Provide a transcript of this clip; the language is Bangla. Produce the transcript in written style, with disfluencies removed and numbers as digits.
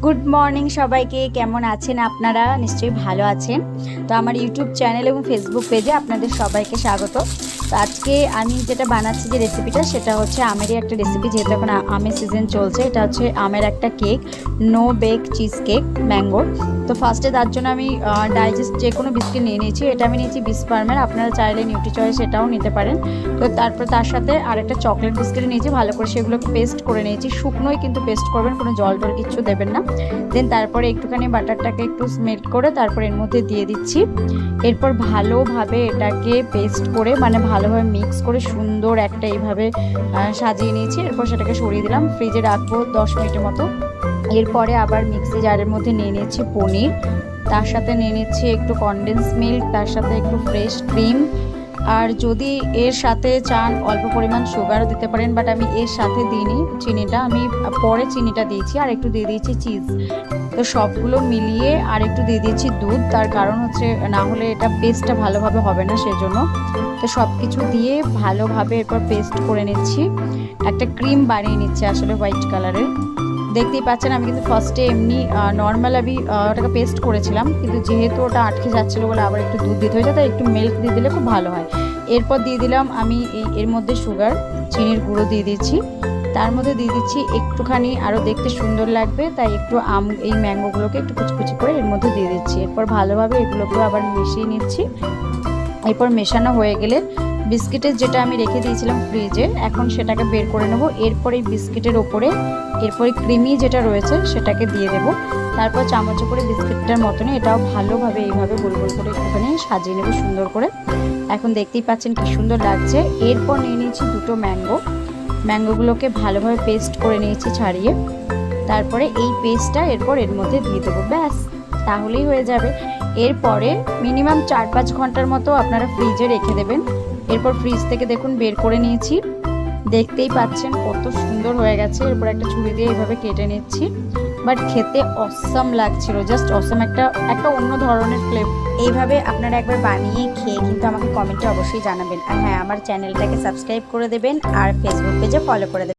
গুড মর্নিং সবাইকে। কেমন আছেন আপনারা? নিশ্চয়ই ভালো আছেন। তো আমার ইউটিউব চ্যানেল এবং ফেসবুক পেজে আপনাদের সবাইকে স্বাগত। তো আজকে আমি যেটা বানাচ্ছি যে রেসিপিটা, সেটা হচ্ছে আমেরই একটা রেসিপি। যেহেতু এখন আমের সিজন চলছে, এটা হচ্ছে আমের একটা cake, no bake cheese cake ম্যাঙ্গোর। তো ফার্স্টে তার জন্য আমি ডাইজেস্ট যে কোনো বিস্কিট নিয়ে নিয়েছি। এটা আমি নিয়েছি বিসফার্মের, আপনারা চাইলে নিউট্রি চয়েস এটাও নিতে পারেন। তো তারপর তার সাথে আরেকটা চকলেট বিস্কিট নিয়েছি, ভালো করে সেগুলোকে পেস্ট করে নিয়েছি। শুকনোই কিন্তু পেস্ট করবেন, কোনো জল টল কিচ্ছু দেবেন না। দেন তারপরে একটুখানি বাটারটাকে একটু স্মেল্ট করে তারপর এর মধ্যে দিয়ে দিচ্ছি। এরপর ভালোভাবে এটাকে পেস্ট করে, মানে ভালোভাবে মিক্স করে সুন্দর একটা এইভাবে সাজিয়ে নিয়েছি। এরপর সেটাকে সরিয়ে দিলাম, ফ্রিজে রাখবো 10 মিনিটের মতো। এরপরে আবার মিক্সি জারের মধ্যে নিয়ে নিচ্ছি পনির, তার সাথে নিয়ে নিচ্ছি একটু কনডেন্স মিল্ক, তার সাথে একটু ফ্রেশ ক্রিম। আর যদি এর সাথে চান অল্প পরিমাণ সুগারও দিতে পারেন, বাট আমি এর সাথে দিইনি চিনিটা, আমি পরে চিনিটা দিয়েছি। আর একটু দিয়ে দিয়েছি চিজ। তো সবগুলো মিলিয়ে আর একটু দিয়ে দিয়েছি দুধ, তার কারণ হচ্ছে না হলে এটা পেস্টটা ভালোভাবে হবে না, সেজন্য। তো সব কিছু দিয়ে ভালোভাবে এরপর পেস্ট করে নিচ্ছি, একটা ক্রিম বানিয়ে নিচ্ছি আসলে হোয়াইট কালারের। দেখতেই পাচ্ছেন আমি কিন্তু ফার্স্টে এমনি নর্মাল আমি ওটাকে পেস্ট করেছিলাম, কিন্তু যেহেতু ওটা আটকে যাচ্ছিলো বলে আবার একটু দুধ দিতে হয়েছে, তাই একটু মিল্ক দিয়ে দিলে খুব ভালো হয়। এরপর দিয়ে দিলাম আমি এর মধ্যে সুগার, চিনির গুঁড়ো দিয়ে দিচ্ছি। তার মধ্যে দিয়ে দিচ্ছি একটুখানি, আরও দেখতে সুন্দর লাগবে তাই একটু এই ম্যাঙ্গোগুলোকে একটু কুচি করে এর মধ্যে দিয়ে দিচ্ছি। এরপর ভালোভাবে এগুলোকে আবার মিশিয়ে নিচ্ছি। এরপর মেশানো হয়ে গেলে বিস্কিটের যেটা আমি রেখে দিয়েছিলাম ফ্রিজে, এখন সেটাকে বের করে নেব। এরপর এই বিস্কিটের ওপরে এরপরে ক্রিমি যেটা রয়েছে সেটাকে দিয়ে দেব। তারপর চামচে করে বিস্কিটটার মতনই এটাও ভালোভাবে এইভাবে গোল গোল করে একটুখানি সাজিয়ে নেব সুন্দর করে। এখন দেখতেই পাচ্ছেন কি সুন্দর লাগছে। এরপর নিয়ে নিয়েছি দুটো ম্যাঙ্গোগুলোকে ভালোভাবে পেস্ট করে নিয়েছি ছাড়িয়ে। তারপরে এই পেস্টটা এরপর এর মধ্যে দিয়ে দেবো, ব্যাস তাহলেই হয়ে যাবে। এরপরে মিনিমাম 4-5 ঘন্টার মতো আপনারা ফ্রিজে রেখে দেবেন। এরপর ফ্রিজ থেকে দেখুন বের করে নিয়েছি, দেখতেই পাচ্ছেন কত সুন্দর হয়ে গেছে। এরপর একটা ছুরি দিয়ে এইভাবে কেটে নিচ্ছি, বাট খেতে অসাম লাগছিল, জাস্ট অসাম, একটা অন্য ধরনের ফ্লেভার। এইভাবে আপনারা একবার বানিয়ে খেয়ে কিন্তু আমাকে কমেন্টে অবশ্যই জানাবেন। আর হ্যাঁ, আমার চ্যানেলটাকে সাবস্ক্রাইব করে দেবেন আর ফেসবুক পেজে ফলো করে দেবেন।